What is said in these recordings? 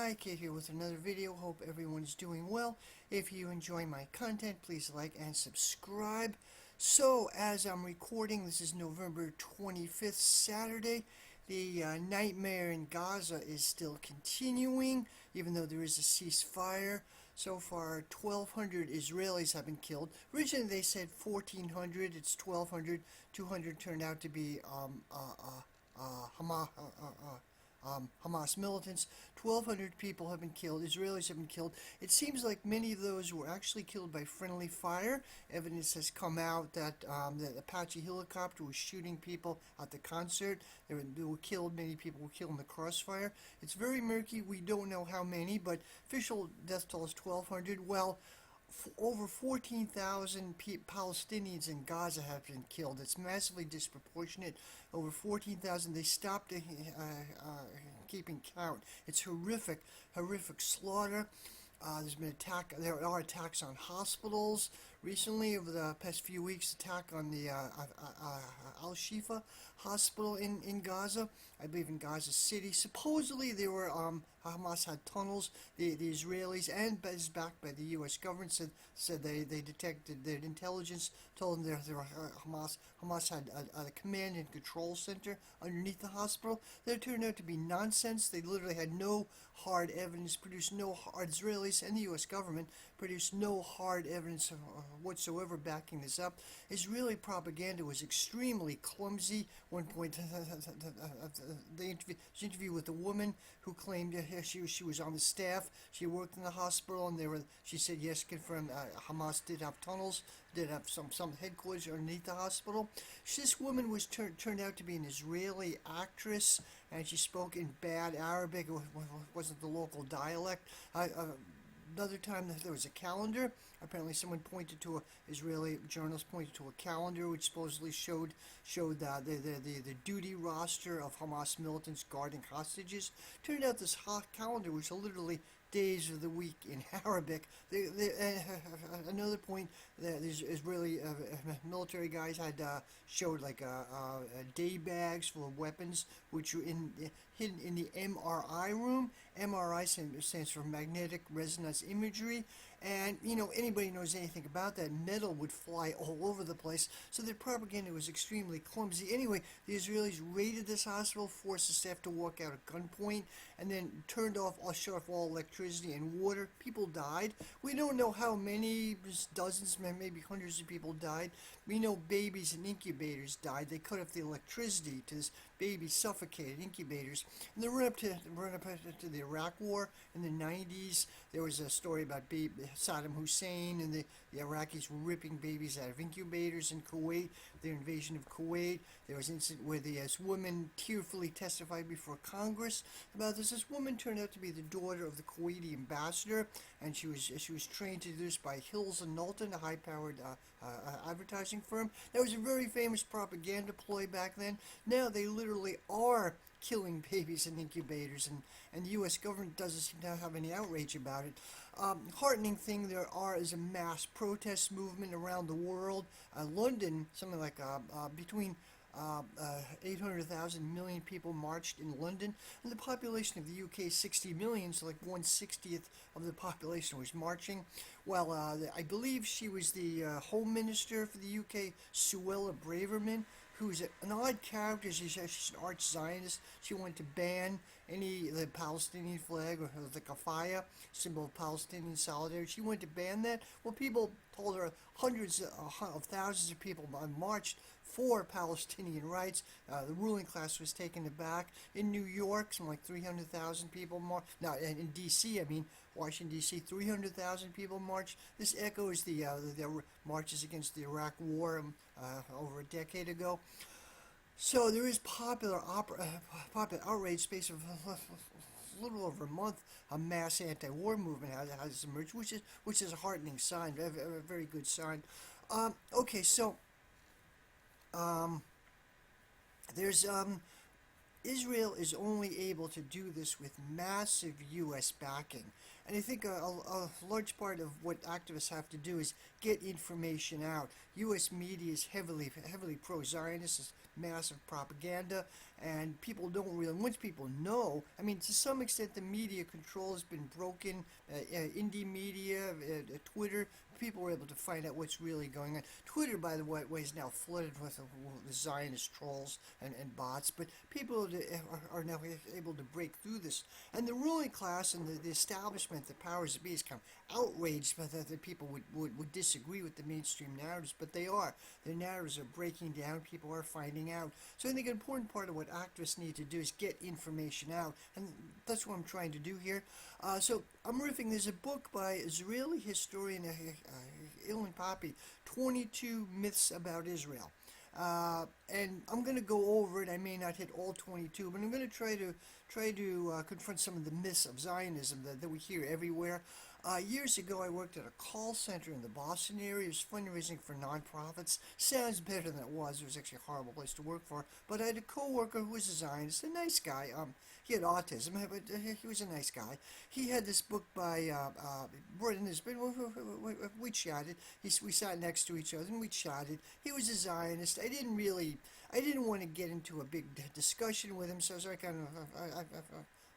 Hi, Kate here with another video. Hope everyone is doing well. If you enjoy my content, please like and subscribe. So, as I'm recording, this is November 25th, Saturday. The nightmare in Gaza is still continuing, even though there is a ceasefire. So far, 1,200 Israelis have been killed. Originally, they said 1,400. It's 1,200. 200 turned out to be Hamas militants. 1,200 people have been killed. Israelis have been killed. It seems like many of those were actually killed by friendly fire. Evidence has come out that the Apache helicopter was shooting people at the concert. They were killed. Many people were killed in the crossfire. It's very murky. We don't know how many, but official death toll is 1,200. Well, over 14,000 Palestinians in Gaza have been killed. It's massively disproportionate. Over 14,000. They stopped keeping count. It's horrific slaughter. There's been there are attacks on hospitals recently over the past few weeks. Attack on the Al-Shifa hospital in Gaza, I believe in Gaza City. Supposedly there were Hamas had tunnels. The Israelis, and is backed by the U.S. government, said they detected, their intelligence told them there were Hamas had a command and control center underneath the hospital. That turned out to be nonsense. They literally had no hard evidence, produced no hard, Israelis and the U.S. government produced no hard evidence whatsoever backing this up. Israeli propaganda was extremely clumsy. One point, the interview with a woman who claimed she was on the staff. She worked in the hospital, and she said yes, confirmed Hamas did have tunnels, did have some headquarters underneath the hospital. This woman was turned out to be an Israeli actress, and she spoke in bad Arabic. It wasn't the local dialect. Another time there was a calendar. Apparently someone pointed to Israeli journalist pointed to a calendar which supposedly showed the duty roster of Hamas militants guarding hostages. Turned out this calendar was literally days of the week in Arabic. Another point, these Israeli military guys had showed like day bags full of weapons, which were hidden in the MRI room. MRI stands for magnetic resonance imagery. And, anybody knows anything about that, metal would fly all over the place, so their propaganda was extremely clumsy. Anyway, the Israelis raided this hospital, forced the staff to walk out at gunpoint, and then shut off all electricity and water. People died. We don't know how many, dozens, maybe hundreds of people died. We know babies in incubators died. They cut off the electricity to this baby suffocated incubators. And the run up to the Iraq War in the 90s, there was a story about Saddam Hussein and the Iraqis ripping babies out of incubators in Kuwait, their invasion of Kuwait. There was an incident where this woman tearfully testified before Congress about this. This woman turned out to be the daughter of the Kuwaiti ambassador, and she was trained to do this by Hills and Knowlton, a high-powered advertising firm. That was a very famous propaganda ploy back then. Now they literally are killing babies in incubators, and the U.S. government doesn't seem to have any outrage about it. Heartening thing is a mass protest movement around the world. London, something like between 800,000 million people marched in London, and the population of the UK is 60 million, so like 1/60th of the population was marching. Well, I believe she was the Home Minister for the UK, Suella Braverman, who's an odd character. She's an arch Zionist. She wanted to ban the Palestinian flag, or the kafaya, symbol of Palestinian solidarity. She wanted to ban that. Well, people told her, hundreds of thousands of people marched for Palestinian rights. The ruling class was taken aback. In New York, some like 300,000 people marched. Now, in D.C., Washington, D.C., 300,000 people marched. This echoes the marches against the Iraq War over a decade ago. So there is popular outrage space of a little over a month. A mass anti-war movement has emerged, which is a heartening sign, a very good sign. Okay, so there's Israel is only able to do this with massive U.S. backing. And I think a large part of what activists have to do is get information out. U.S. media is heavily pro-Zionist, massive propaganda, and people don't really, once people know, I mean, to some extent the media control has been broken, indie media, Twitter, people were able to find out what's really going on. Twitter, by the way, is now flooded with the Zionist trolls and bots, but people are now able to break through this. And the ruling class and the establishment, the powers that be, is kind of outraged that people would disagree with the mainstream narratives, but they are. Their narratives are breaking down, people are finding out. So I think an important part of what activists need to do is get information out, and that's what I'm trying to do here. So I'm riffing. There's a book by Israeli historian Ilan Pappy, 22 Myths About Israel. And I'm going to go over it. I may not hit all 22, but I'm going to try to confront some of the myths of Zionism that we hear everywhere. Years ago, I worked at a call center in the Boston area. It was fundraising for nonprofits. Sounds better than it was. It was actually a horrible place to work for. But I had a coworker who was a Zionist, a nice guy. He had autism, but he was a nice guy. He had this book by brought in this. We chatted. We sat next to each other and we chatted. He was a Zionist. I didn't want to get into a big discussion with him, so I kind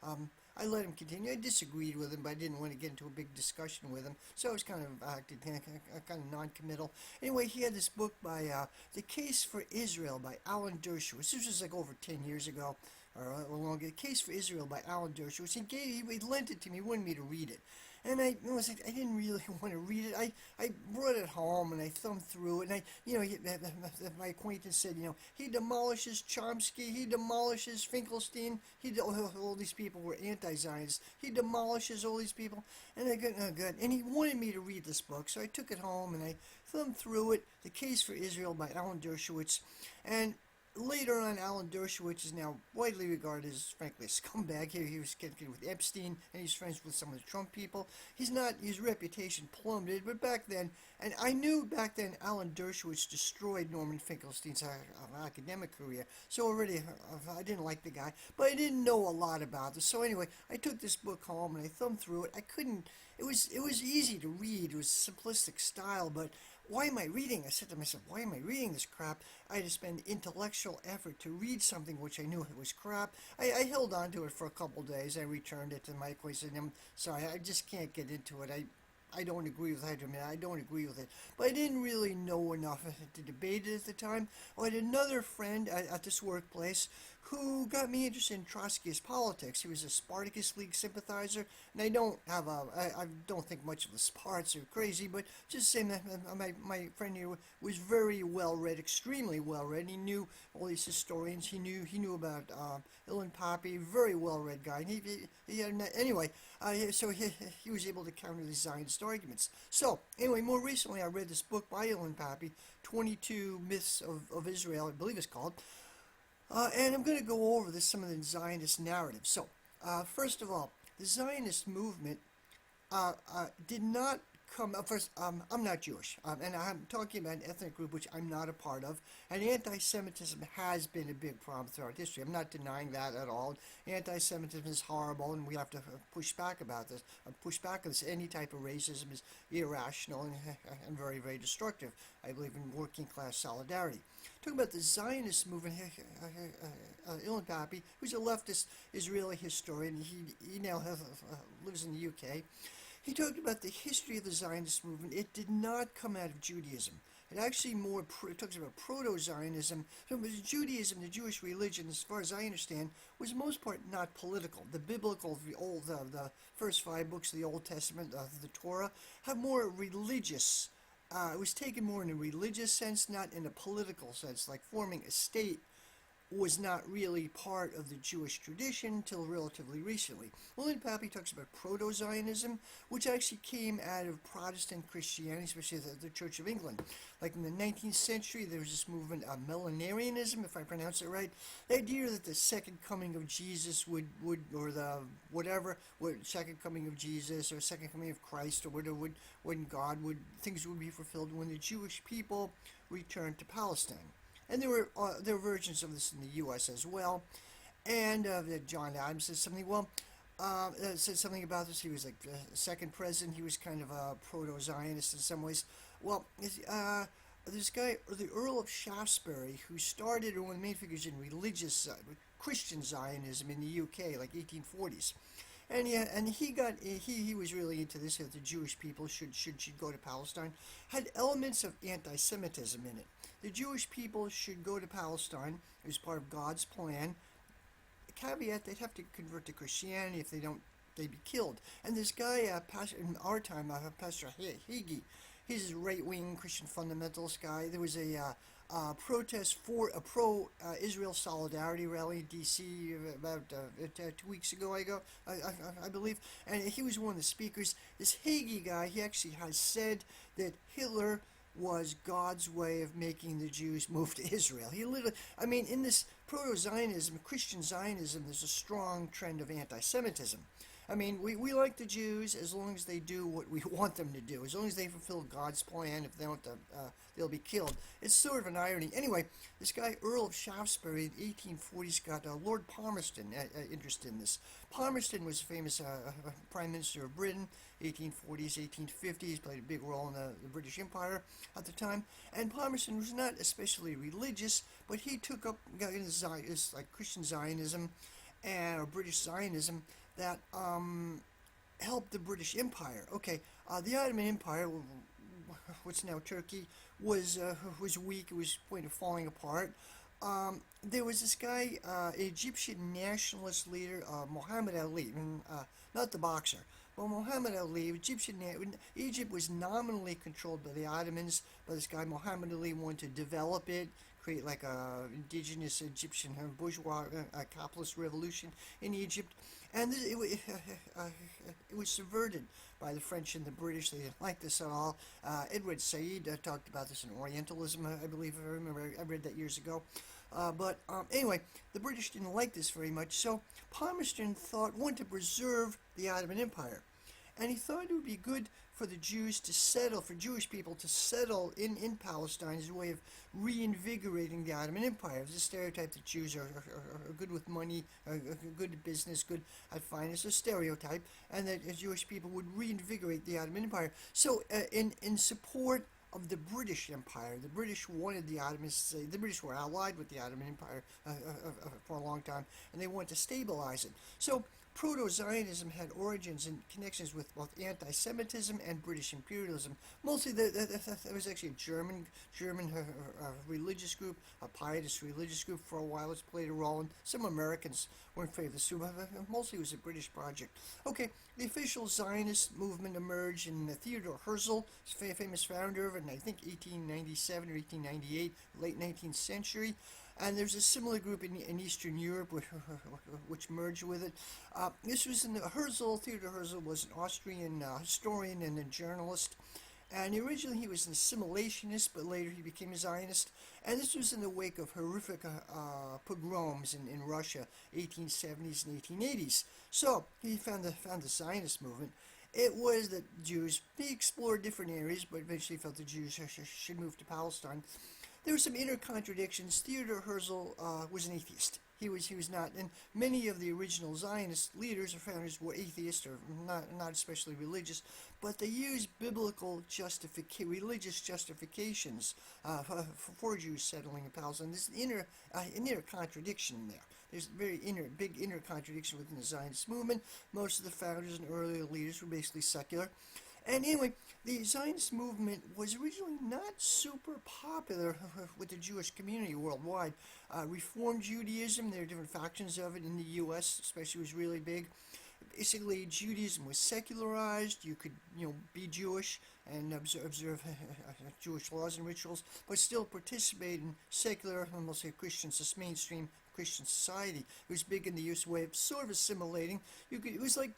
of I let him continue. I disagreed with him, but I didn't want to get into a big discussion with him, so I was kind of acted kind of non-committal. Anyway, he had this book by The Case for Israel by Alan Dershowitz. This was like over 10 years ago, or longer. The Case for Israel by Alan Dershowitz. He lent it to me. He wanted me to read it. And I didn't really want to read it. I brought it home and I thumbed through it. And my acquaintance said, he demolishes Chomsky, he demolishes Finkelstein. All these people were anti-Zionists. He demolishes all these people. And I go, oh, good. And he wanted me to read this book, so I took it home and I thumbed through it. The Case for Israel by Alan Dershowitz. And later on, Alan Dershowitz is now widely regarded as, frankly, a scumbag. He was connected with Epstein, and he's friends with some of the Trump people. His reputation plummeted, but back then, and I knew back then Alan Dershowitz destroyed Norman Finkelstein's academic career, so already I didn't like the guy, but I didn't know a lot about this. So anyway, I took this book home and I thumbed through it. It was easy to read. It was simplistic style, but why am I reading? I said to myself, why am I reading this crap? I had to spend intellectual effort to read something which I knew it was crap. I held on to it for a couple days. I returned it to Mike. I said, I'm sorry, I just can't get into it. I don't agree with it. I don't agree with it. But I didn't really know enough to debate it at the time. I had another friend at this workplace who got me interested in Trotskyist politics. He was a Spartacus League sympathizer, and I don't think much of the Sparts are crazy, but just saying that my friend here was very well read, extremely well read. He knew all these historians. He knew about Ilan Pappy, very well read guy. So he was able to counter the Zionist arguments. So anyway, more recently I read this book by Ilan Pappy, 22 Myths of Israel, I believe it's called. And I'm going to go over some of the Zionist narratives. So, first of all, the Zionist movement did not come. First, I'm not Jewish, and I'm talking about an ethnic group which I'm not a part of. And anti-Semitism has been a big problem throughout history. I'm not denying that at all. Anti-Semitism is horrible, and we have to push back about this. Push back on this. Any type of racism is irrational and very, very destructive. I believe in working-class solidarity. Talking about the Zionist movement, Ilan Pappy, who's a leftist Israeli historian, he now lives in the UK. He talked about the history of the Zionist movement. It did not come out of Judaism. It actually it talks about proto-Zionism. So Judaism, the Jewish religion, as far as I understand, was most part not political. The biblical, the first 5 books of the Old Testament, the Torah, have more religious. It was taken more in a religious sense, not in a political sense, like forming a state was not really part of the Jewish tradition until relatively recently. Ilan Pappy talks about proto-Zionism, which actually came out of Protestant Christianity, especially the Church of England. Like in the 19th century, there was this movement of millenarianism, if I pronounce it right. The idea that the second coming of Jesus second coming of Jesus or second coming of Christ or whatever, when things would be fulfilled when the Jewish people returned to Palestine. And there were versions of this in the U.S. as well. And John Adams said something. Said something about this. He was like the second president. He was kind of a proto-Zionist in some ways. Well, this guy, the Earl of Shaftesbury, who started one of the main figures in religious Christian Zionism in the UK, like 1840s. And yeah, and he was really into this, that the Jewish people should go to Palestine. Had elements of anti-Semitism in it. The Jewish people should go to Palestine. It was part of God's plan. The caveat: they'd have to convert to Christianity. If they don't, they'd be killed. And this guy, pastor in our time, Pastor Hagee, he's a right-wing Christian fundamentalist guy. There was a protest for a pro-Israel solidarity rally in D.C. about 2 weeks ago, I believe, and he was one of the speakers. This Hagee guy, he actually has said that Hitler was God's way of making the Jews move to Israel. He literally, I mean, in this proto-Zionism, Christian Zionism, there's a strong trend of anti-Semitism. I mean, we like the Jews as long as they do what we want them to do, as long as they fulfill God's plan. If they don't, they'll be killed. It's sort of an irony. Anyway, this guy, Earl of Shaftesbury, in the 1840s, got Lord Palmerston interested in this. Palmerston was a famous Prime Minister of Britain, 1840s, 1850s, played a big role in the British Empire at the time. And Palmerston was not especially religious, but he got into like Christian Zionism or British Zionism that helped the British Empire. Okay, the Ottoman Empire, what's now Turkey, was weak. It was point of falling apart. There was this guy, Egyptian nationalist leader, Muhammad Ali, not the boxer, but Muhammad Ali. Egypt was nominally controlled by the Ottomans, but this guy Muhammad Ali wanted to develop it, create like a indigenous Egyptian bourgeois capitalist revolution in Egypt. And it was subverted by the French and the British. They didn't like this at all. Edward Said talked about this in Orientalism, I believe. I remember I read that years ago. But anyway, the British didn't like this very much. So Palmerston wanted to preserve the Ottoman Empire. And he thought it would be good for the Jews to settle, for Jewish people to settle in Palestine as a way of reinvigorating the Ottoman Empire. It was a stereotype that Jews are good with money, good at business, good at finance, a stereotype, and that Jewish people would reinvigorate the Ottoman Empire. So in support of the British Empire, the British wanted the Ottomans to say, the British were allied with the Ottoman Empire for a long time, and they wanted to stabilize it. So Proto-Zionism had origins and connections with both anti-Semitism and British imperialism. Mostly, there was actually a German religious group, a pietist religious group for a while. It's played a role, and some Americans were in favor of this too, but mostly it was a British project. Okay, the official Zionist movement emerged in Theodor Herzl, famous founder of it in, I think, 1897 or 1898, late 19th century. And there's a similar group in Eastern Europe which merged with it. This was in Theodor Herzl was an Austrian historian and a journalist. And originally he was an assimilationist, but later he became a Zionist. And this was in the wake of horrific pogroms in Russia, 1870s and 1880s. So he found the Zionist movement. It was that Jews, he explored different areas, but eventually felt the Jews should move to Palestine. There were some inner contradictions. Theodor Herzl was an atheist. He was not, and many of the original Zionist leaders or founders were atheists or not especially religious, but they used biblical religious justifications for Jews settling in Palestine. There's an inner contradiction there. There's a big inner contradiction within the Zionist movement. Most of the founders and earlier leaders were basically secular. And anyway, the Zionist movement was originally not super popular with the Jewish community worldwide. Reform Judaism, there are different factions of it in the U.S., especially, was really big. Basically, Judaism was secularized. You could, be Jewish and observe Jewish laws and rituals, but still participate in secular, almost a Christian, mainstream Christian society. It was big in the use way of sort of assimilating. It was like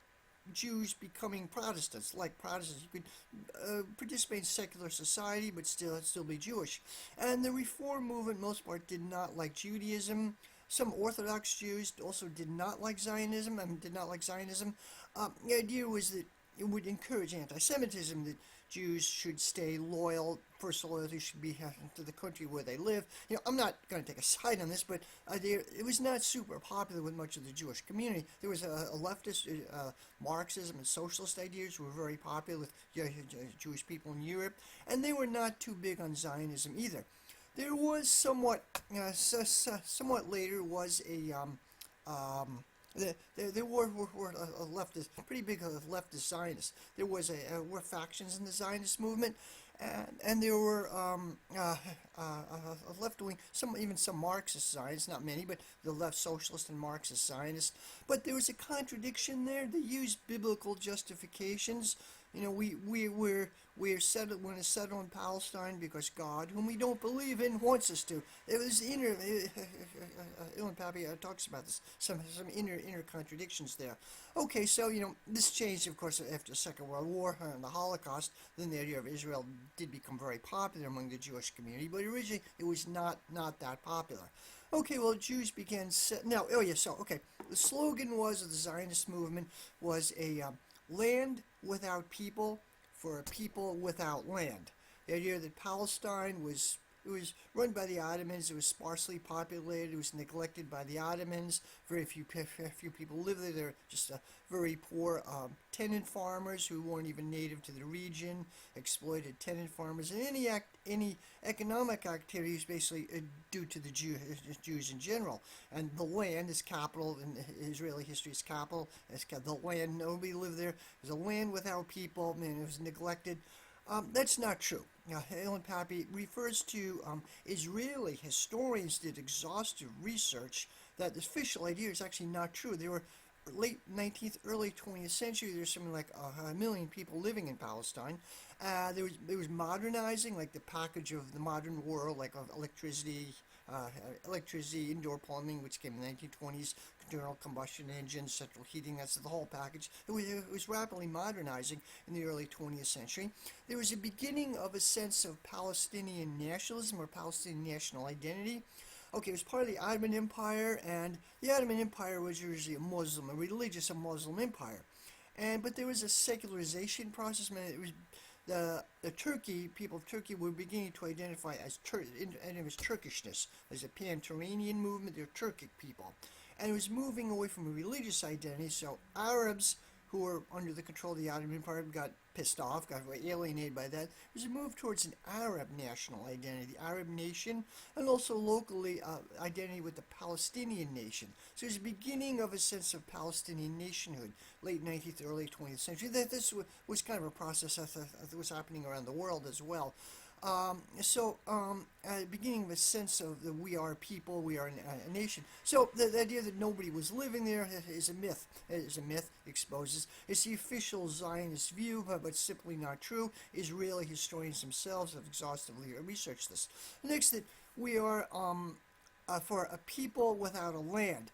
Jews becoming Protestants, like Protestants. You could participate in secular society, but still be Jewish. And the Reform movement, most part, did not like Judaism. Some Orthodox Jews also did not like Zionism. The idea was that it would encourage anti-Semitism, that Jews should stay loyal, first loyalty should be to the country where they live. I'm not going to take a side on this, but it was not super popular with much of the Jewish community. There was a leftist, Marxism and socialist ideas were very popular with Jewish people in Europe, and they were not too big on Zionism either. There was somewhat later was There were a leftist, pretty big leftist Zionists. There was were factions in the Zionist movement, and there were left wing, even some Marxist Zionists, not many, but the left socialist and Marxist Zionists. But there was a contradiction there. They used biblical justifications. You know, we're settled, we're going to settle in Palestine because God, whom we don't believe in, wants us to. It was inner. Ilan Pappy talks about this. Some inner contradictions there. Okay, so this changed, of course, after the Second World War and the Holocaust. Then the idea of Israel did become very popular among the Jewish community, but originally it was not that popular. Okay, well, Jews began now. Oh yeah, so okay, the slogan was of the Zionist movement was a land without people for a people without land. The idea that Palestine was run by the Ottomans. It was sparsely populated. It was neglected by the Ottomans. Very few people lived there. They're just very poor tenant farmers who weren't even native to the region. Exploited tenant farmers, and any economic activity is basically due to the Jews in general. And the land is capital in Israeli history. Is capital. It's the land. Nobody lived there. It was a land without people. And it was neglected. That's not true. Ilan Pappy refers to Israeli historians did exhaustive research that the official idea is actually not true. There were late 19th, early 20th century. There's something like a million people living in Palestine. There was modernizing, like the package of the modern world, like electricity, indoor plumbing, which came in the 1920s, internal combustion engines, central heating, that's the whole package. It was rapidly modernizing in the early 20th century. There was a beginning of a sense of Palestinian nationalism or Palestinian national identity. Okay, it was part of the Ottoman Empire, and the Ottoman Empire was usually a religious empire. But there was a secularization process. It was the people of Turkey were beginning to identify as Turkishness. There's a Pan-Turanian movement. They're Turkic people, and it was moving away from a religious identity. So Arabs who were under the control of the Ottoman Empire got pissed off, got alienated by that. It was a move towards an Arab national identity, the Arab nation, and also locally identity with the Palestinian nation. So it was the beginning of a sense of Palestinian nationhood, late 19th, early 20th century. This was kind of a process that was happening around the world as well. Beginning of a sense of that we are people, we are a nation. So the idea that nobody was living there is a myth. It is a myth, exposes. It's the official Zionist view, but simply not true. Israeli historians themselves have exhaustively researched this. Next, that we are for a people without a land.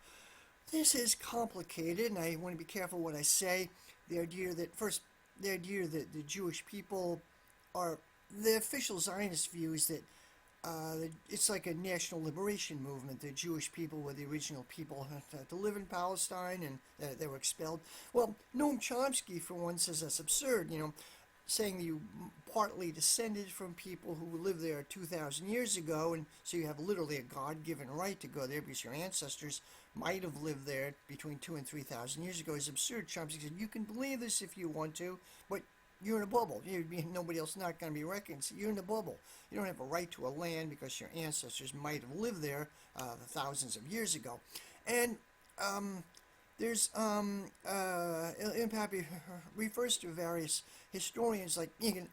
This is complicated, and I want to be careful what I say. The idea that the Jewish people are the official Zionist view is that it's like a national liberation movement. The Jewish people were the original people to live in Palestine, and they were expelled. Well, Noam Chomsky, for one, says that's absurd. Saying you partly descended from people who lived there 2,000 years ago, and so you have literally a God-given right to go there because your ancestors might have lived there between 2,000 and 3,000 years ago is absurd. Chomsky said, you can believe this if you want to, but you're in a bubble. Nobody else not going to be reckoned. So you're in a bubble. You don't have a right to a land because your ancestors might have lived there thousands of years ago. And there's Pappy refers to various historians like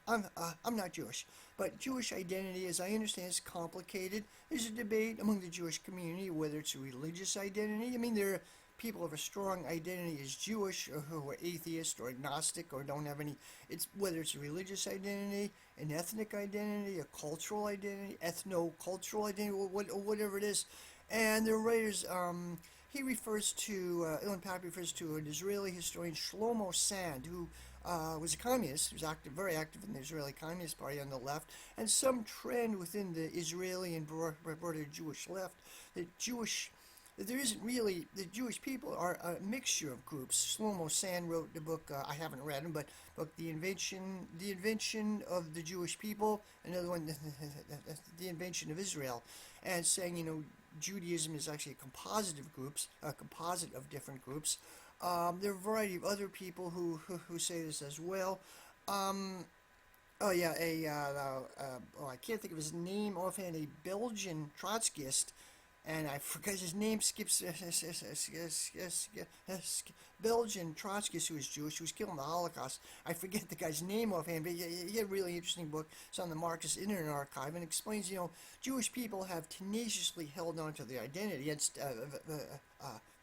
I'm not Jewish, but Jewish identity, as I understand, is complicated. There's a debate among the Jewish community whether it's a religious identity. I mean, there are people have a strong identity as Jewish or who are atheist or agnostic or don't have any. It's whether it's a religious identity, an ethnic identity, a cultural identity, ethno-cultural identity, or whatever it is. And the writers, he refers to, Ilan Pappy refers to an Israeli historian, Shlomo Sand, who was a communist. He was very active in the Israeli Communist Party on the left, and some trend within the Israeli and broader Jewish left that there isn't really, the Jewish people are a mixture of groups. Shlomo Sand wrote the book, I haven't read him, but The Invention of the Jewish People, another one, The Invention of Israel, and saying, Judaism is actually a composite of different groups. There are a variety of other people who say this as well. I can't think of his name offhand, a Belgian Trotskyist, and I forgot his name, skips Belgian Trotskyist, who was Jewish, who was killed in the Holocaust. I forget the guy's name offhand, but he had a really interesting book. It's on the Marxist Internet Archive, and explains, Jewish people have tenaciously held on to their identity. It's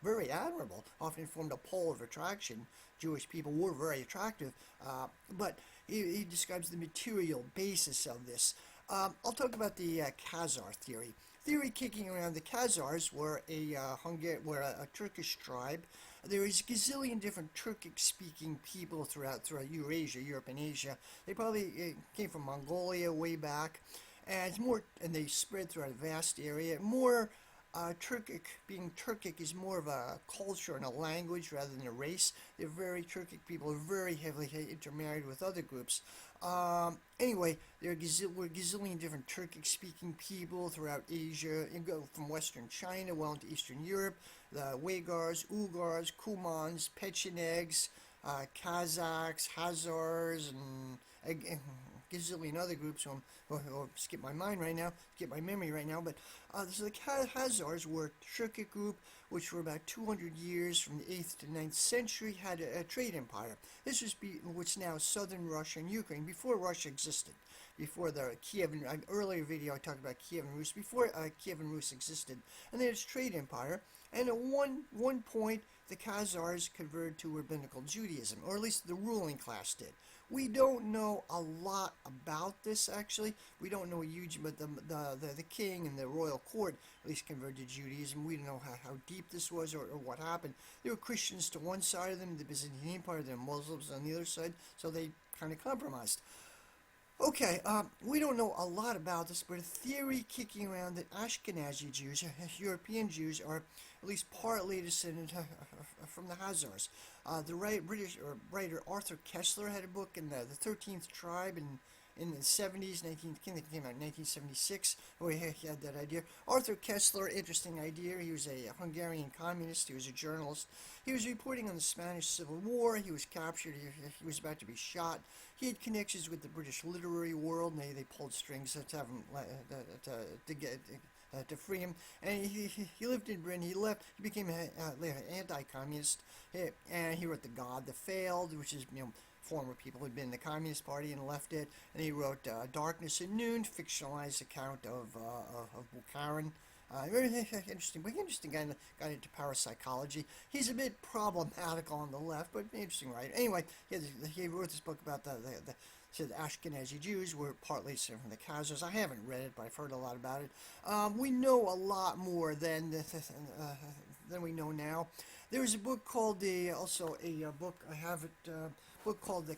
very admirable, often formed a pole of attraction. Jewish people were very attractive, but he describes the material basis of this. I'll talk about the Khazar theory. Theory kicking around, the Khazars were a Turkish tribe. There is a gazillion different Turkic-speaking people throughout Eurasia, Europe, and Asia. They probably came from Mongolia way back, and they spread throughout a vast area. Being Turkic is more of a culture and a language rather than a race. They're very Turkic people, are very heavily intermarried with other groups. Anyway, there were gazillion different Turkic-speaking people throughout Asia, and go from Western China well into Eastern Europe. The Uyghurs, Kumans, Pechenegs, Kazakhs, Hazars, and gazillion other groups who skip my memory right now, but so the Hazars were a Turkic group which were about 200 years from the 8th to 9th century, had a trade empire. This was what's now southern Russia and Ukraine, before Russia existed, before the Kiev, earlier video I talked about Kiev and Rus, before Kiev and Rus existed, and they had a trade empire, and at one point the Khazars converted to rabbinical Judaism, or at least the ruling class did. We don't know a lot about this, actually. We don't know a huge, but the king and the royal court at least converted to Judaism. We don't know how deep this was or what happened. There were Christians to one side of them, the Byzantine Empire, there were Muslims on the other side, so they kind of compromised. Okay, we don't know a lot about this, but a theory kicking around that Ashkenazi Jews, European Jews, are at least partly descended from the Hazars. The British writer Arthur Koestler had a book in the 13th Tribe in the 70s, I think it came out in 1976, where he had that idea. Arthur Koestler, interesting idea. He was a Hungarian communist. He was a journalist. He was reporting on the Spanish Civil War. He was captured. He was about to be shot. He had connections with the British literary world, and they pulled strings to have him to free him. And he lived in Britain. He left. He became an anti-communist, and he wrote *The God That Failed*, which is former people who had been in the Communist Party and left it. And he wrote *Darkness at Noon*, fictionalized account of Bukharin. Very interesting guy, got into parapsychology. He's a bit problematic on the left, but interesting writer. Anyway, he wrote this book about the Ashkenazi Jews were partly from the Khazars. I haven't read it, but I've heard a lot about it. We know a lot more than we know now. There's a book called book called the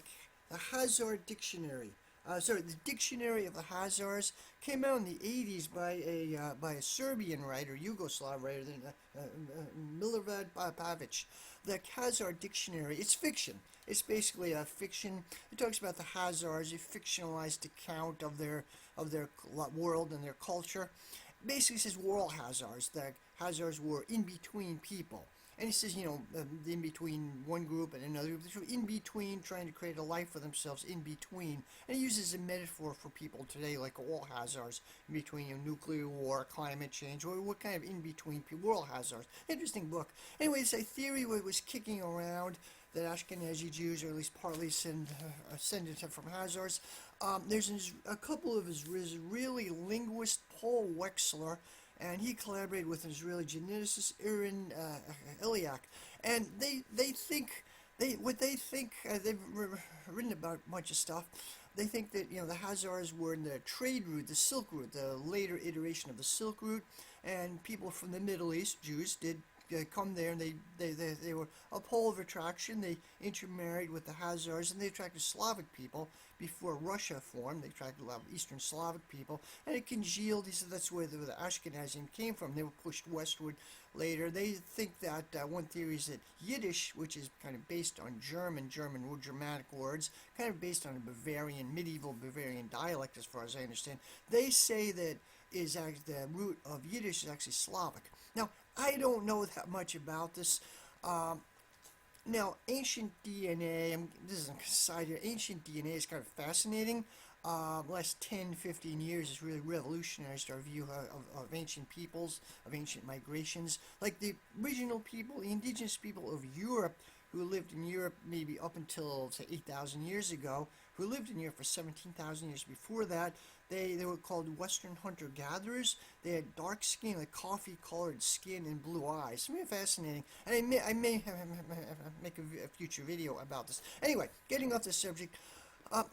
Hazar Dictionary. The Dictionary of the Hazars came out in the 80s by a Serbian writer, Yugoslav writer, Milorad Pavic. The Khazar Dictionary, it's fiction. It's basically a fiction. It talks about the Hazars, a fictionalized account of their world and their culture. Basically, it says we're all Hazars. The Hazars were in between people. And he says, in between one group and another group, they're in between, trying to create a life for themselves in between. And he uses a metaphor for people today, like all Hazars, in between nuclear war, climate change, or what kind of in between people. We're all Hazars. Interesting book. Anyway, it's a theory was kicking around that Ashkenazi Jews, or at least partly ascended from Hazars. There's a couple of Israeli linguist, Paul Wexler, and he collaborated with an Israeli geneticist, Aaron Eliak, and they've written about a bunch of stuff. They think that the Hazars were in the trade route, the Silk Route, the later iteration of the Silk Route, and people from the Middle East, Jews, did come there, and they were a pole of attraction. They intermarried with the Hazars, and they attracted Slavic people before Russia formed. They attracted a lot of Eastern Slavic people, and it congealed. He said that's where the Ashkenazim came from. They were pushed westward later. They think that one theory is that Yiddish, which is kind of based on Germanic words, kind of based on a medieval Bavarian dialect, as far as I understand. They say that the root of Yiddish is actually Slavic. Now, I don't know that much about this. Now, ancient DNA, this is a side here, ancient DNA is kind of fascinating. last 10, 15 years has really revolutionized our view of ancient peoples, of ancient migrations. Like the original people, the indigenous people of Europe, who lived in Europe maybe up until, say, 8,000 years ago, who lived in Europe for 17,000 years before that. They were called Western hunter-gatherers. They had dark skin, like coffee-colored skin and blue eyes. Really fascinating. And I may make a future video about this. Anyway, getting off the subject,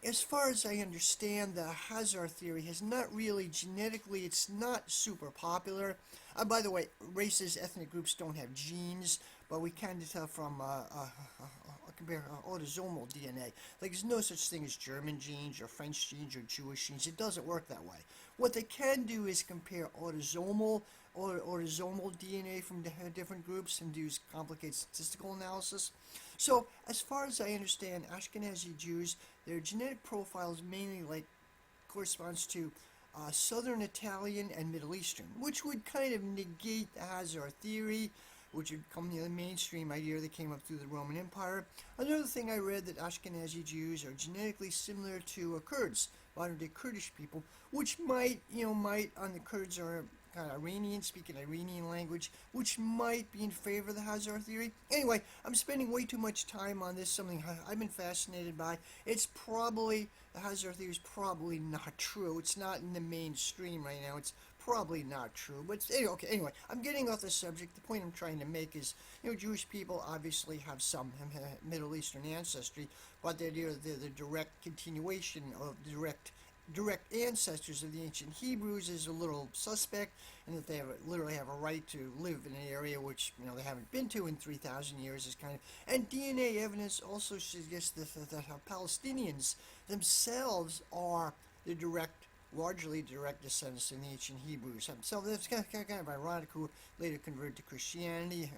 as far as I understand, the Hazar theory has not really genetically, it's not super popular. By the way, races, ethnic groups don't have genes, but we kind of tell from compare autosomal DNA. Like there's no such thing as German genes or French genes or Jewish genes. It doesn't work that way. What they can do is compare autosomal DNA from different groups and do complicated statistical analysis. So, as far as I understand, Ashkenazi Jews, their genetic profiles mainly corresponds to Southern Italian and Middle Eastern, which would kind of negate the Hazar theory, which would come the mainstream idea that came up through the Roman Empire. Another thing I read that Ashkenazi Jews are genetically similar to Kurds, modern-day Kurdish people, which might, on the Kurds are kind of Iranian, speaking Iranian language, which might be in favor of the Hazar theory. Anyway, I'm spending way too much time on this, something I've been fascinated by. The Hazar theory is probably not true. It's not in the mainstream right now. It's probably not true. But anyway, I'm getting off the subject. The point I'm trying to make is, Jewish people obviously have some Middle Eastern ancestry, but they're the direct continuation of direct ancestors of the ancient Hebrews is a little suspect, and that they literally have a right to live in an area which they haven't been to in 3,000 years is kind of. And DNA evidence also suggests that Palestinians themselves are largely direct descendants of the ancient Hebrews. So that's kind of ironic, who later converted to Christianity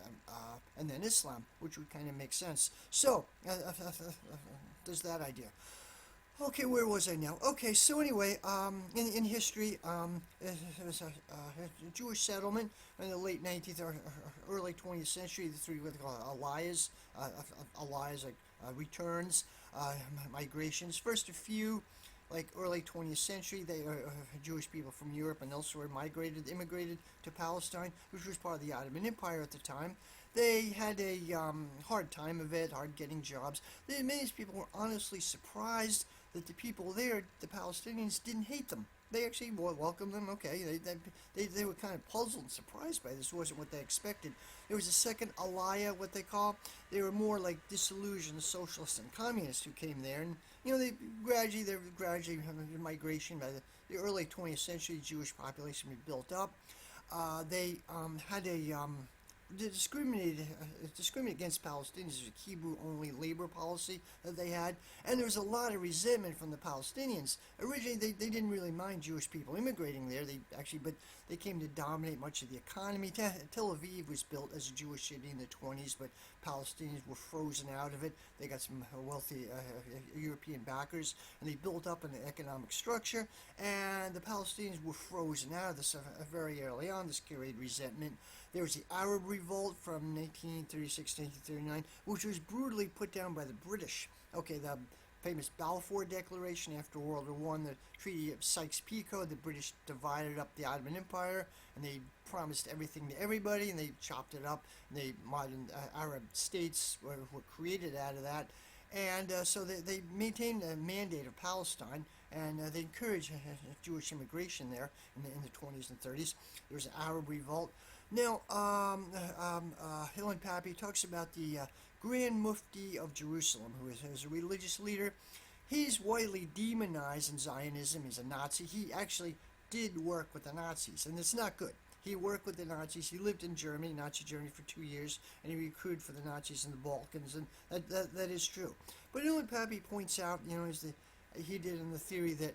and then Islam, which would kind of make sense. So there's that idea. Okay, where was I now? Okay, so anyway, in history, there was a Jewish settlement in the late 19th or early 20th century. The three what they call aliyahs, returns, migrations. First, a few, like early 20th century, Jewish people from Europe and elsewhere immigrated to Palestine, which was part of the Ottoman Empire at the time. They had a hard time of it, hard getting jobs. Many people were honestly surprised that the people there, the Palestinians, didn't hate them. They actually welcomed them. Okay, they were kind of puzzled and surprised by this. It wasn't what they expected. There was a second aliyah, what they call. They were more like disillusioned socialists and communists who came there, and they gradually migration by the early 20th century. The Jewish population was built up. They had discriminate against Palestinians. It was a Hebrew-only labor policy that they had, and there was a lot of resentment from the Palestinians. Originally, they didn't really mind Jewish people immigrating there. But they came to dominate much of the economy. Tel Aviv was built as a Jewish city in the 20s, but Palestinians were frozen out of it. They got some wealthy European backers, and they built up an economic structure, and the Palestinians were frozen out of this very early on. This carried resentment. There was the Arab Revolt from 1936 to 1939, which was brutally put down by the British. Okay, the famous Balfour Declaration after World War I, the Treaty of Sykes-Picot, the British divided up the Ottoman Empire, and they promised everything to everybody, and they chopped it up, and the modern Arab states were created out of that. And so they maintained a mandate of Palestine, and they encouraged Jewish immigration there in the 20s and 30s. There was an Arab Revolt. Now, Hillel Pappy talks about the Grand Mufti of Jerusalem, who is a religious leader. He's widely demonized in Zionism. He's a Nazi. He actually did work with the Nazis, and it's not good. He worked with the Nazis. He lived in Germany, Nazi Germany, for 2 years, and he recruited for the Nazis in the Balkans, and that is true. But Hillel Pappy points out, he did in the theory that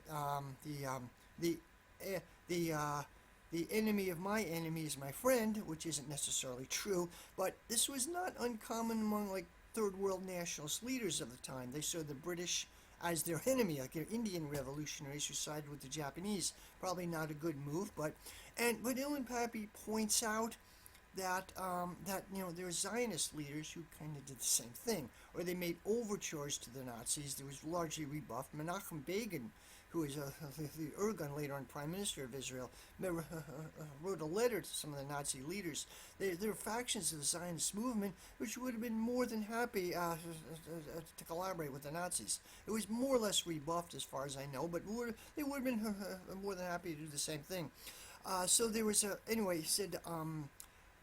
the enemy of my enemy is my friend, which isn't necessarily true, but this was not uncommon among third world nationalist leaders of the time. They saw the British as their enemy, like their Indian revolutionaries who sided with the Japanese. Probably not a good move, but Hillel Pappy points out that there were Zionist leaders who kind of did the same thing, or they made overtures to the Nazis. There was largely rebuffed. Menachem Begin, who was the Ergun, later on Prime Minister of Israel, wrote a letter to some of the Nazi leaders. There were factions of the Zionist movement which would have been more than happy to collaborate with the Nazis. It was more or less rebuffed, as far as I know, but they would have been more than happy to do the same thing. So there was anyway, he said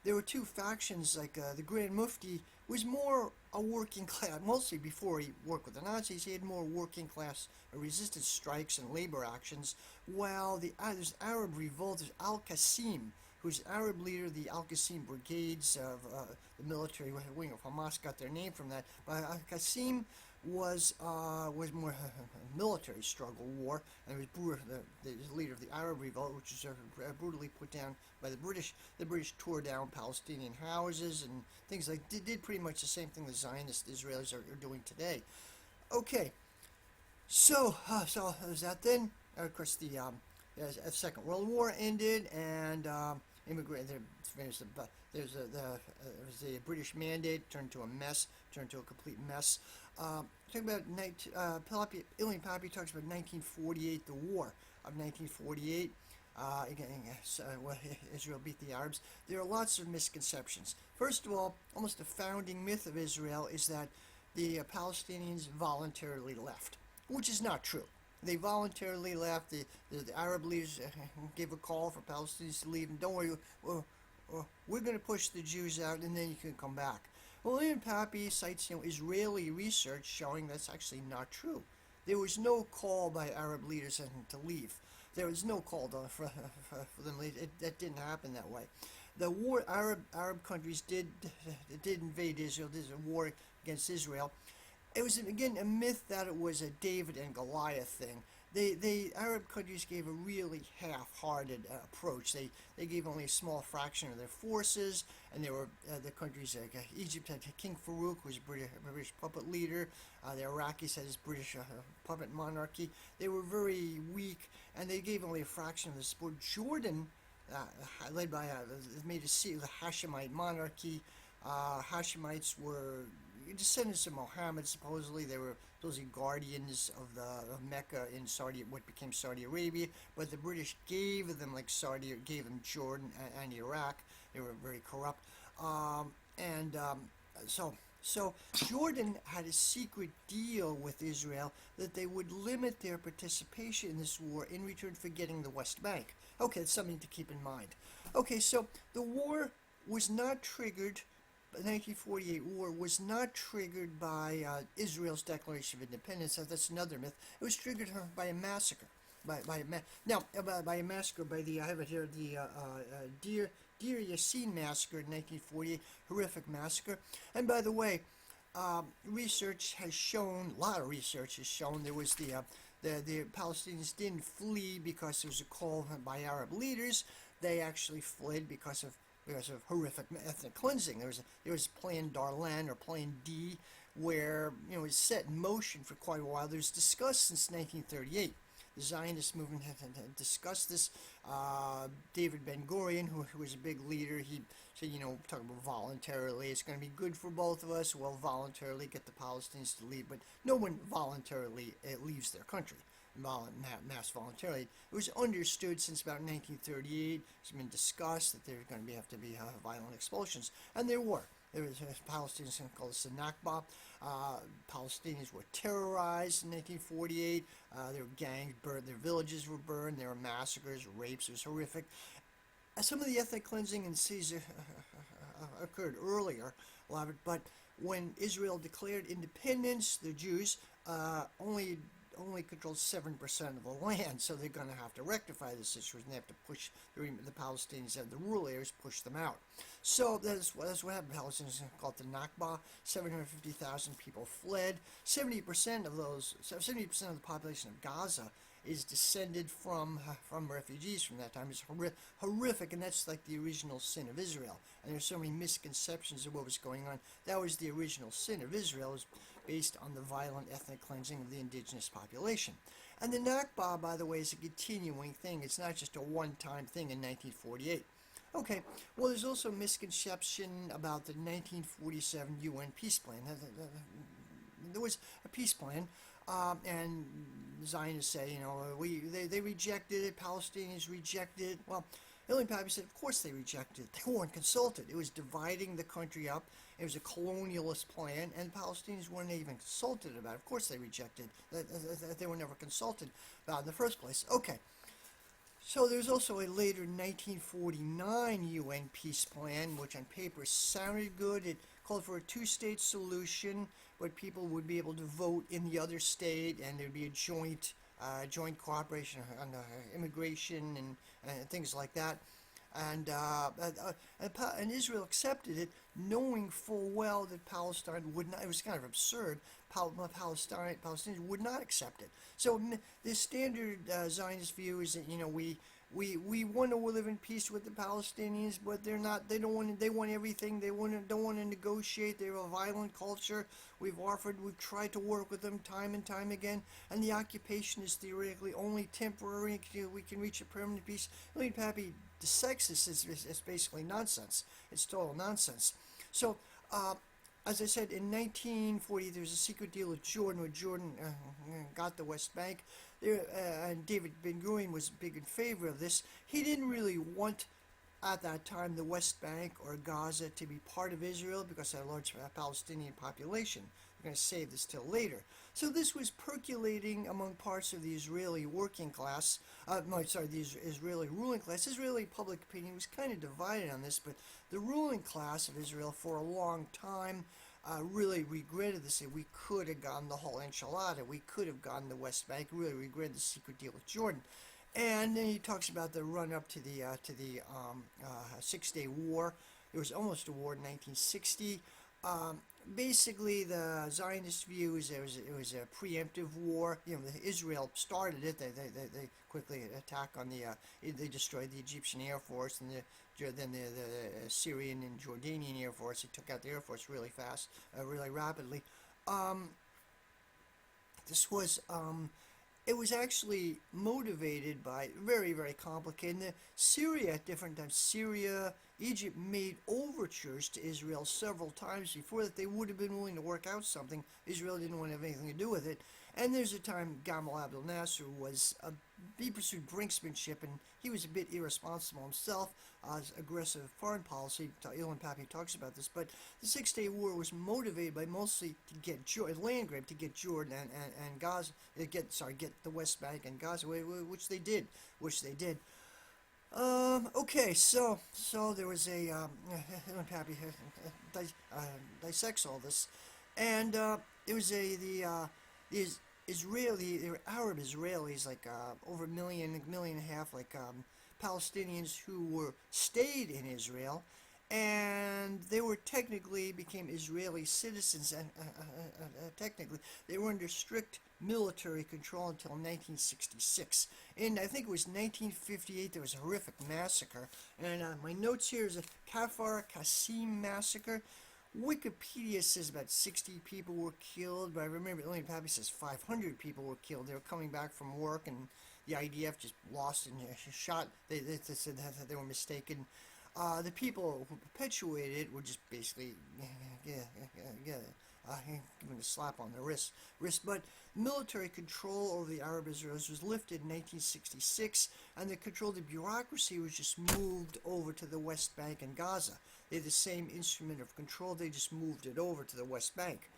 there were two factions, like the Grand Mufti was more a working class, mostly before he worked with the Nazis, he had more working class resistance strikes and labor actions, while there's Arab revolt, there's Al-Qasim, who's Arab leader of the Al-Qasim brigades of the military wing of Hamas, got their name from that, but Al-Qasim was more a military struggle war, and he was the leader of the Arab revolt, which was brutally put down by the British. The British tore down Palestinian houses and things like did pretty much the same thing the Zionist Israelis are doing today. Okay, so was that then? Of course, the Second World War ended, and there's the British Mandate turned to a mess, turned to a complete mess. Talking about Ilian Pappy talks about 1948, the war of 1948. Israel beat the Arabs. There are lots of misconceptions. First of all, almost the founding myth of Israel is that the Palestinians voluntarily left, which is not true. They voluntarily left. The Arab leaders gave a call for Palestinians to leave, and don't worry, we're going to push the Jews out, and then you can come back. Well, Ilian Pappy cites Israeli research showing that's actually not true. There was no call by Arab leaders to leave. There was no call for them. That didn't happen that way. The war, Arab countries did invade Israel. There's a war against Israel. It was again a myth that it was a David and Goliath thing. The Arab countries gave a really half-hearted approach. They gave only a small fraction of their forces, and there were the countries like Egypt had King Farouk, who was a British puppet leader. The Iraqis had his British puppet monarchy. They were very weak, and they gave only a fraction of the support. Jordan, led by made a seat of the Hashemite monarchy. Hashemites were descendants of Muhammad. Supposedly they were supposedly guardians of Mecca in what became Saudi Arabia, but the British gave them gave them Jordan and Iraq. They were very corrupt, so Jordan had a secret deal with Israel that they would limit their participation in this war in return for getting the West Bank. Okay, that's something to keep in mind. Okay, so the war was not triggered. The 1948 war was not triggered by Israel's Declaration of Independence. That's another myth. It was triggered by a massacre. By a massacre by I have it here, the Deir Yassin massacre in 1948, horrific massacre. And by the way, research has shown, a lot of research has shown, there was the Palestinians didn't flee because there was a call by Arab leaders. They actually fled because of horrific ethnic cleansing. There was Plan Darlan, or Plan D, where it was set in motion for quite a while. It was discussed since 1938. The Zionist movement had discussed this. David Ben-Gurion, who was a big leader, he said, talking about voluntarily, it's going to be good for both of us. We'll voluntarily get the Palestinians to leave, but no one voluntarily leaves their country. Mass voluntarily. It was understood since about 1938. It's been discussed that there's going to have to be violent expulsions, and there were. There was Palestinians called the Nakba. Palestinians were terrorized in 1948. Their gangs burned, their villages were burned. There were massacres, rapes. It was horrific. Some of the ethnic cleansing in cities occurred earlier, but when Israel declared independence, the Jews only controlled 7% of the land, so they're going to have to rectify this situation. They have to push the Palestinians and the rural areas, push them out. So that's what happened. Palestinians called the Nakba. 750,000 people fled. 70% of the population of Gaza is descended from refugees from that time. It's horrific, and that's like the original sin of Israel. And there's so many misconceptions of what was going on. That was the original sin of Israel. It was based on the violent ethnic cleansing of the indigenous population. And the Nakba, by the way, is a continuing thing. It's not just a one-time thing in 1948. Okay, well, there's also misconception about the 1947 UN peace plan. There was a peace plan, and Zionists say, they rejected it, Palestinians rejected it. Well, Hillary Pappy said, of course they rejected it. They weren't consulted. It was dividing the country up. It was a colonialist plan, and Palestinians weren't even consulted about it. Of course they rejected it. They were never consulted about it in the first place. Okay. So there's also a later 1949 UN peace plan, which on paper sounded good. It called for a two-state solution, but people would be able to vote in the other state, and there'd be a joint cooperation on immigration and things like that. And, and Israel accepted it, knowing full well that Palestine would not. It was kind of absurd. Palestinians would not accept it. So the standard Zionist view is that we want to live in peace with the Palestinians, but they're not. They don't want. They want everything. Don't want to negotiate. They're a violent culture. We've tried to work with them time and time again, and the occupation is theoretically only temporary. We can reach a permanent peace. Lee Pappy dissects this as basically nonsense. It's total nonsense. So, as I said, in 1940, there was a secret deal with Jordan, where Jordan got the West Bank. And David Ben-Gurion was big in favor of this. He didn't really want, at that time, the West Bank or Gaza to be part of Israel because of a large Palestinian population. We're going to save this till later. So this was percolating among parts of the Israeli working class. The Israeli ruling class. Israeli public opinion was kind of divided on this, but the ruling class of Israel for a long time really regretted this. We could have gotten the whole enchilada. We could have gotten the West Bank. Really regretted the secret deal with Jordan. And then he talks about the run-up to the Six-Day War. There was almost a war in 1960. Basically, the Zionist view is it was a preemptive war. Israel started it. They quickly attack on they destroyed the Egyptian Air Force and then the Syrian and Jordanian Air Force. They took out the Air Force really fast, really rapidly. This was it was actually motivated by very, very complicated. Syria at different times, Egypt made overtures to Israel several times before that they would have been willing to work out something. Israel didn't want to have anything to do with it. And there's a time Gamal Abdel Nasser he pursued brinksmanship, and he was a bit irresponsible himself, aggressive foreign policy. Elon Pappy talks about this, but the Six-Day War was motivated by mostly to get land grab, to get Jordan and Gaza, get the West Bank and Gaza, which they did. Okay, so there was Elon Pappy dissects all this, and there was there were Arab Israelis, like over a million and a half, like Palestinians who stayed in Israel, and they became Israeli citizens, and technically they were under strict military control until 1966. And I think it was 1958 there was a horrific massacre, and my notes here is a Kfar Qasim massacre. Wikipedia says about 60 people were killed, but I remember Elaine Pappy says 500 people were killed. They were coming back from work, and the IDF just lost and shot. They said that they were mistaken. The people who perpetuated it were just basically given a slap on the wrist. But military control over the Arab Israelis was lifted in 1966, and the control of the bureaucracy was just moved over to the West Bank and Gaza. They had the same instrument of control. They just moved it over to the West Bank.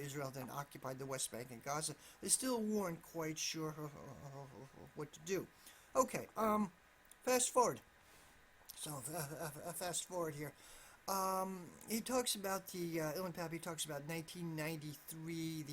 Israel then occupied the West Bank and Gaza. They still weren't quite sure what to do. Okay, fast forward. So, fast forward here. He talks about Elon Pappy talks about 1993,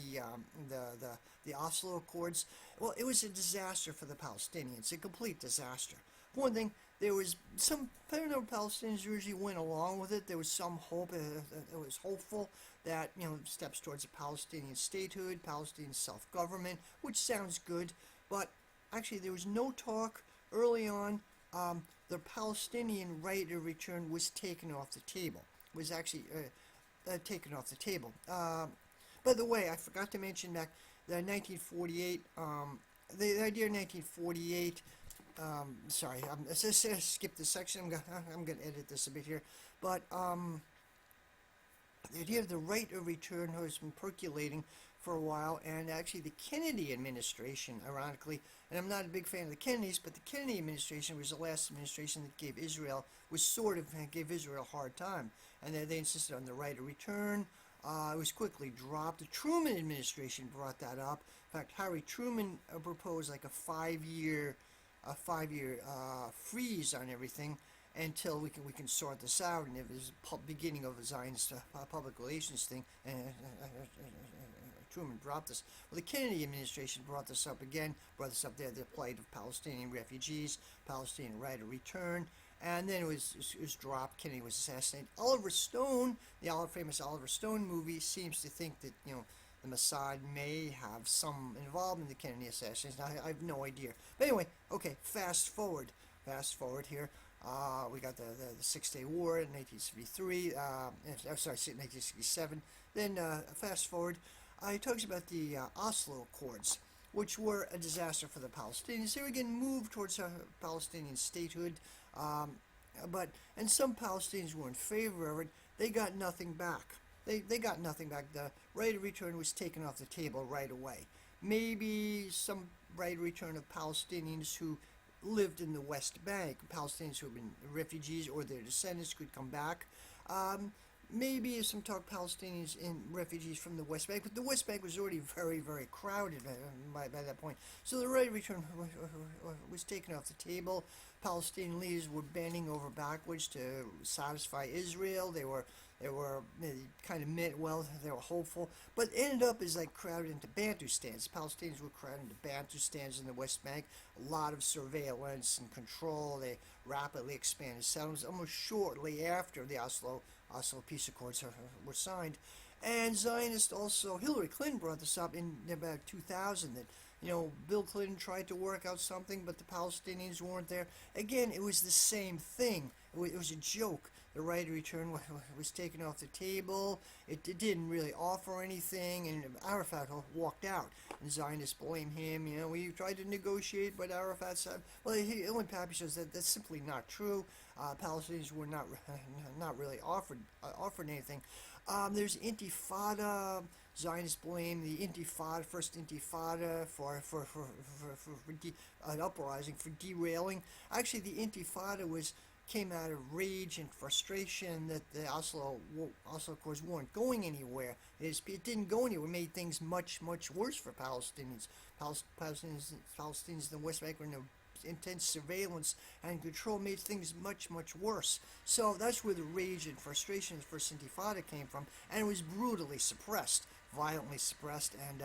the Oslo Accords. Well, it was a disaster for the Palestinians, a complete disaster. One thing, there was some, I don't know, Palestinians usually went along with it. There was some hope. It was hopeful that, steps towards a Palestinian statehood, Palestinian self-government, which sounds good. But actually, there was no talk early on. The Palestinian right of return was taken off the table. Was actually taken off the table. By the way, I forgot to mention that the 1948, the idea of 1948 sorry, let's just skip this section. I'm gonna edit this a bit here, but the idea of the right of return has been percolating for a while, and actually the Kennedy administration, ironically, and I'm not a big fan of the Kennedys, but the Kennedy administration was the last administration that gave Israel a hard time, and they insisted on the right of return. It was quickly dropped. The Truman administration brought that up. In fact, Harry Truman proposed like a 5-year freeze on everything until we can sort this out. And it was the beginning of a Zionist public relations thing. And Truman dropped this. Well, the Kennedy administration brought this up again. Brought this up there, the plight of Palestinian refugees, Palestinian right of return. And then it was dropped. Kennedy was assassinated. Oliver Stone, the famous Oliver Stone movie, seems to think that the Mossad may have some involvement in the Kennedy assassination. I have no idea. But anyway, okay. Fast forward here. We got the Six-Day War in 1973. Sorry, 1967. Then fast forward. He talks about the Oslo Accords, which were a disaster for the Palestinians. They were getting moved towards Palestinian statehood. And some Palestinians were in favor of it. They got nothing back. They got nothing back. The right of return was taken off the table right away. Maybe some right of return of Palestinians who lived in the West Bank, Palestinians who have been refugees or their descendants could come back. Maybe some talk Palestinians and refugees from the West Bank, but the West Bank was already very, very crowded by that point. So the right of return was taken off the table. Palestinian leaders were bending over backwards to satisfy Israel. They kind of meant well. They were hopeful, but ended up as like crowded into Bantustans. Palestinians were crowded into Bantustans in the West Bank. A lot of surveillance and control. They rapidly expanded settlements almost shortly after the Oslo Peace Accords were signed. And Zionists also, Hillary Clinton brought this up in about 2000, that Bill Clinton tried to work out something, but the Palestinians weren't there. Again, it was the same thing. It was a joke. The right of return was taken off the table. It didn't really offer anything, and Arafat walked out. And Zionists blame him. We tried to negotiate, but Arafat said, well, Ellen Pappy says that that's simply not true. Palestinians were not really offered anything. There's Intifada. Zionists blame the first Intifada for an uprising, for derailing. Actually, the Intifada came out of rage and frustration that the Oslo Accords weren't going anywhere. It didn't go anywhere. It made things much, much worse for Palestinians. Palestinians in the West Bank were under intense surveillance and control, made things much, much worse. So that's where the rage and frustration of the first Intifada came from, and it was brutally suppressed, violently suppressed, and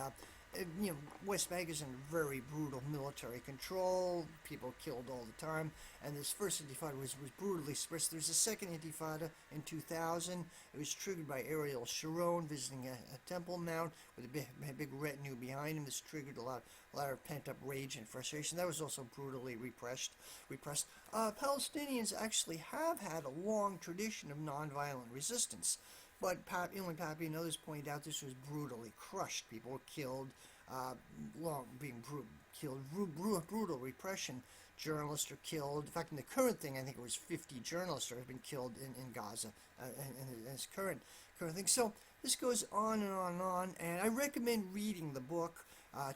West Bank is under very brutal military control. People killed all the time, and this first Intifada was brutally suppressed. There's a second Intifada in 2000. It was triggered by Ariel Sharon visiting a Temple Mount with a big retinue behind him. This triggered a lot of pent-up rage and frustration. That was also brutally repressed. Palestinians actually have had a long tradition of nonviolent resistance. But Ellen Pappy and others pointed out this was brutally crushed. People were killed, brutal repression. Journalists are killed. In fact, in the current thing, I think it was 50 journalists have been killed in Gaza in this current thing. So this goes on and on and on. And I recommend reading the book,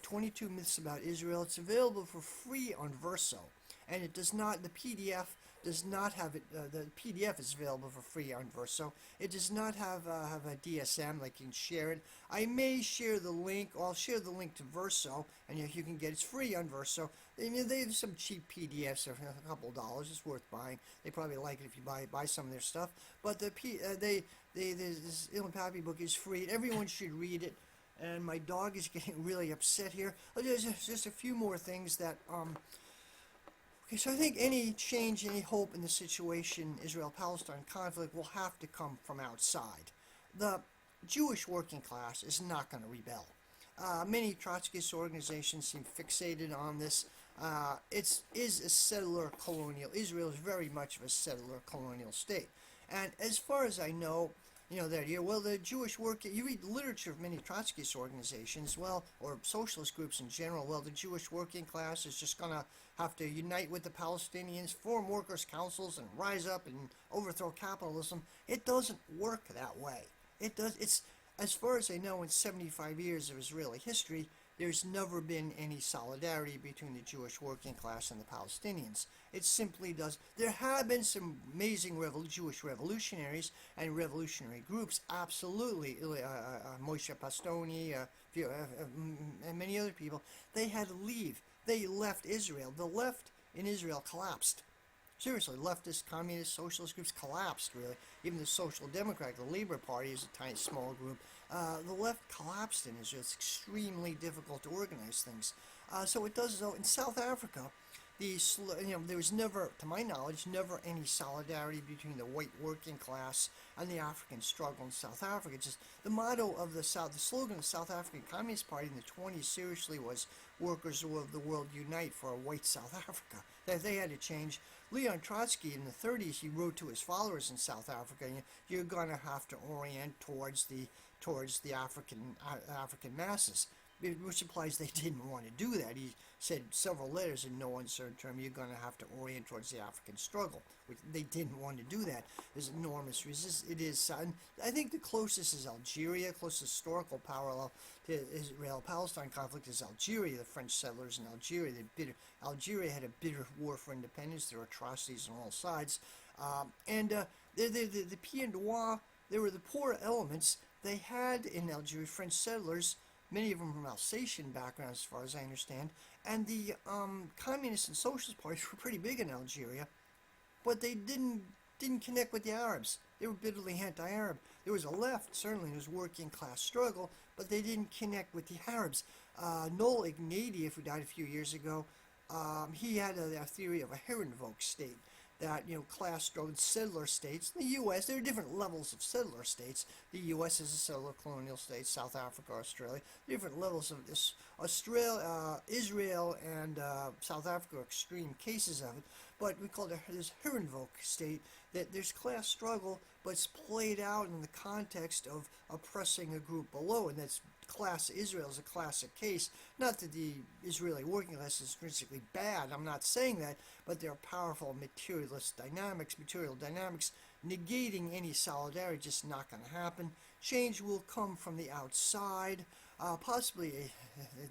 22 Myths About Israel. It's available for free on Verso, and it does not. The PDF does not have it. The PDF is available for free on Verso. It does not have a DSM, like you can share it. I may share the link. Or I'll share the link to Verso, and you can get it's free on Verso. They have some cheap PDFs for a couple of dollars. It's worth buying. They probably like it if you buy some of their stuff. But this Ellen Pappy book is free, and everyone should read it. And my dog is getting really upset here. There's just a few more things that Okay, so I think any change, any hope in the situation, Israel-Palestine conflict, will have to come from outside. The Jewish working class is not going to rebel. Many Trotskyist organizations seem fixated on this. It is a settler colonial. Israel is very much of a settler colonial state. And as far as I know, that year. Well, the Jewish work, you read the literature of many Trotskyist organizations, well, or socialist groups in general, well, the Jewish working class is just going to have to unite with the Palestinians, form workers' councils, and rise up and overthrow capitalism. It doesn't work that way. It's, as far as I know, in 75 years of Israeli history, there's never been any solidarity between the Jewish working class and the Palestinians. It simply does. There have been some amazing Jewish revolutionaries and revolutionary groups, absolutely. Moshe Pastoni, and many other people. They had to leave. They left Israel. The left in Israel collapsed. Seriously, leftist, communist, socialist groups collapsed, really. Even the Social Democrat, the Labour Party, is a tiny, small group. The left collapsed in Israel. It's extremely difficult to organize things. So it does, though, in South Africa, there was never, to my knowledge, never any solidarity between the white working class and the African struggle in South Africa. Just the motto of the slogan of the South African Communist Party in the 20s seriously was "Workers of the world unite for a white South Africa." They had to change. Leon Trotsky in the 30s, he wrote to his followers in South Africa, "You're going to have to orient towards the African masses," which implies they didn't want to do that. He said several letters in no uncertain term, "You're going to have to orient towards the African struggle." Which they didn't want to do that. There's enormous resistance. It is, I think the closest is Algeria. Closest historical parallel to Israel-Palestine conflict is Algeria. The French settlers in Algeria. Algeria had a bitter war for independence. There were atrocities on all sides. The Pieds Noirs, they were the poor elements. They had in Algeria French settlers, many of them from Alsatian backgrounds, as far as I understand, and the communist and socialist parties were pretty big in Algeria, but they didn't connect with the Arabs. They were bitterly anti-Arab. There was a left, certainly, there was working class struggle, but they didn't connect with the Arabs. Noel Ignatieff, who died a few years ago, he had a theory of a Herrenvolk state. That, class struggle, settler states, the U.S., there are different levels of settler states. The U.S. is a settler colonial state, South Africa, Australia, different levels of this. Israel, and South Africa are extreme cases of it, but we call it this Herrenvolk state, that there's class struggle, but it's played out in the context of oppressing a group below, and that's Israel is a classic case. Not that the Israeli working class is intrinsically bad, I'm not saying that, but there are powerful material dynamics negating any solidarity, just not going to happen. Change will come from the outside. Possibly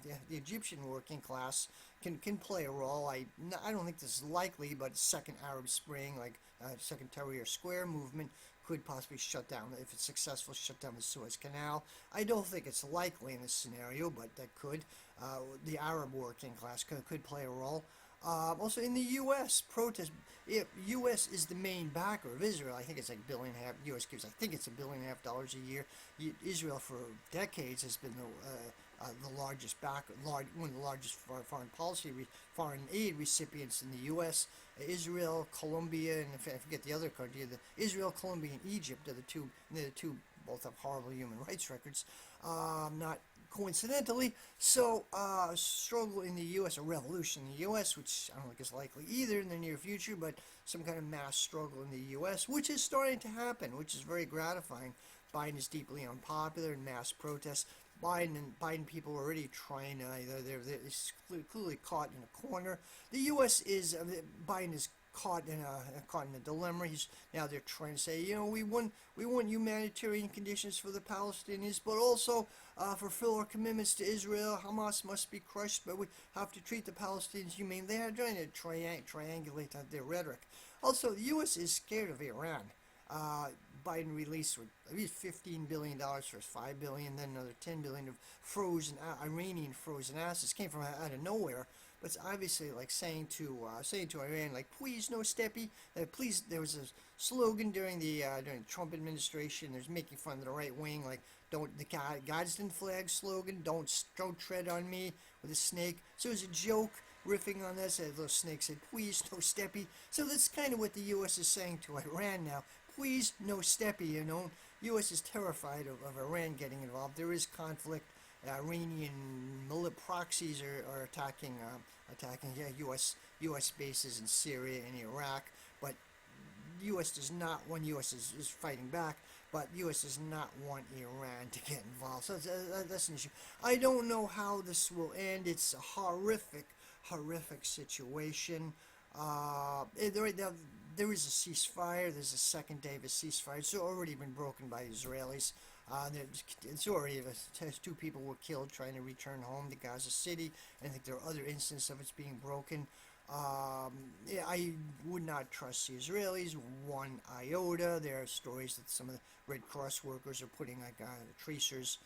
the Egyptian working class can play a role. I don't think this is likely, but second Arab Spring, like second Tahrir Square movement, could possibly shut down, if it's successful, shut down the Suez Canal. I don't think it's likely in this scenario, but that could. The Arab working class could play a role. Also in the U.S., U.S. is the main backer of Israel. I think it's like $1.5 billion. U.S. gives, I think it's $1.5 billion a year. Israel for decades has been the largest backer, one of the largest foreign aid recipients in the U.S. Israel, Colombia, and I forget the other country. Israel, Colombia, and Egypt are the two both have horrible human rights records. Not coincidentally. So, struggle in the U.S., a revolution in the U.S., which I don't think is likely either in the near future, but some kind of mass struggle in the U.S., which is starting to happen, which is very gratifying. Biden is deeply unpopular in mass protests. Biden people are already trying to, they're clearly caught in a corner. The U.S. Biden is caught in a dilemma. They're trying to say, we want humanitarian conditions for the Palestinians, but also fulfill our commitments to Israel. Hamas must be crushed, but we have to treat the Palestinians humane. They are trying to triangulate their rhetoric. Also, the U.S. is scared of Iran. Biden released at least $15 billion, first $5 billion, then another $10 billion of Iranian frozen assets. Came from out of nowhere. But it's obviously like saying to Iran, like, please no steppy. Please, there was a slogan during the Trump administration. There's making fun of the right wing, like, don't the Gadsden flag slogan, don't tread on me with a snake. So it was a joke riffing on this. The snake said, please no steppy. So that's kind of what the U.S. is saying to Iran now. Please no steppy. U.S. is terrified of Iran getting involved. There is conflict. Iranian proxies are attacking U.S. bases in Syria and Iraq, but U.S. does not. U.S. is fighting back, but the U.S. does not want Iran to get involved. So that's an issue. I don't know how this will end. It's a horrific situation. Right now, there is a ceasefire. There's a second day of a ceasefire. It's already been broken by the Israelis. It's already 2 people were killed trying to return home to Gaza City. I think there are other instances of it's being broken. Yeah, I would not trust the Israelis one iota. There are stories that some of the Red Cross workers are putting like tracers,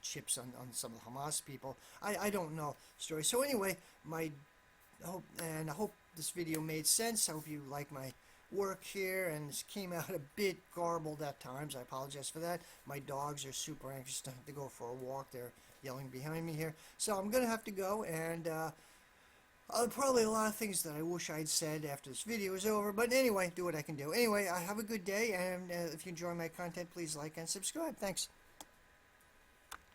chips on some of the Hamas people. I don't know stories. So anyway, I hope this video made sense. I hope you like my work here, and this came out a bit garbled at times. I apologize for that. My dogs are super anxious to go for a walk. They're yelling behind me here. So I'm going to have to go, and probably a lot of things that I wish I'd said after this video is over. But anyway, do what I can do. Anyway, have a good day, and if you enjoy my content, please like and subscribe. Thanks.